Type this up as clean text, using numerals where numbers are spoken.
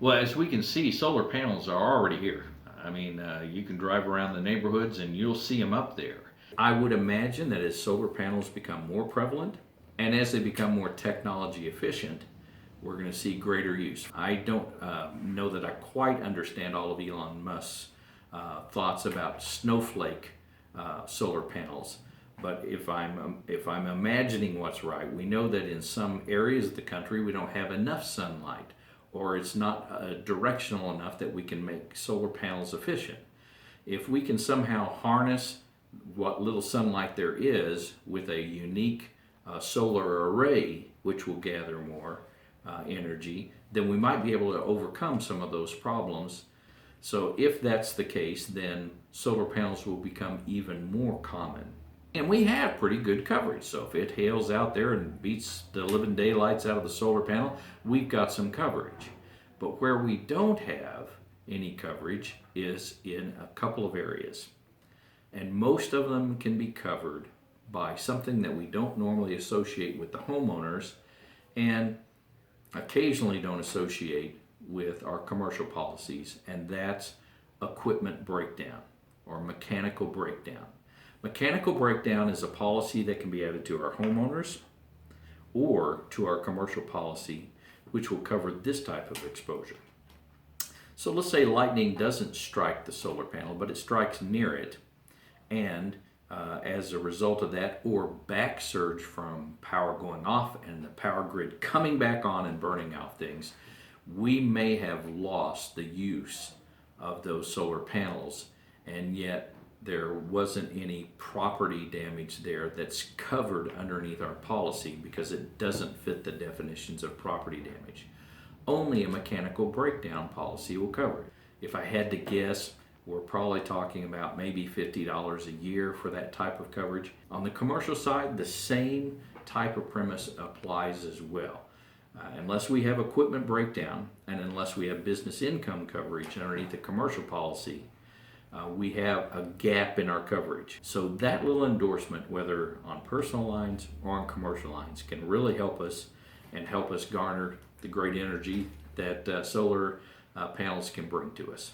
Well, as we can see, solar panels are already here. I mean, you can drive around the neighborhoods and you'll see them up there. I would imagine that as solar panels become more prevalent and as they become more technology efficient, we're going to see greater use. I don't know that I quite understand all of Elon Musk's thoughts about snowflake solar panels, but if I'm imagining what's right, we know that in some areas of the country we don't have enough sunlight, or it's not directional enough that we can make solar panels efficient. If we can somehow harness what little sunlight there is with a unique solar array, which will gather more energy, then we might be able to overcome some of those problems. So if that's the case, then solar panels will become even more common. And we have pretty good coverage. So if it hails out there and beats the living daylights out of the solar panel, we've got some coverage. But where we don't have any coverage is in a couple of areas. And most of them can be covered by something that we don't normally associate with the homeowners and occasionally don't associate with our commercial policies, and that's equipment breakdown or mechanical breakdown. Mechanical breakdown is a policy that can be added to our homeowners or to our commercial policy, which will cover this type of exposure. So let's say lightning doesn't strike the solar panel, but it strikes near it, and as a result of that, or back surge from power going off and the power grid coming back on and burning out things, we may have lost the use of those solar panels, and yet there wasn't any property damage there that's covered underneath our policy because it doesn't fit the definitions of property damage. Only a mechanical breakdown policy will cover it. If I had to guess, we're probably talking about maybe $50 a year for that type of coverage. On the commercial side, the same type of premise applies as well. Unless we have equipment breakdown and unless we have business income coverage underneath the commercial policy, we have a gap in our coverage. So that little endorsement, whether on personal lines or on commercial lines, can really help us and help us garner the great energy that solar panels can bring to us.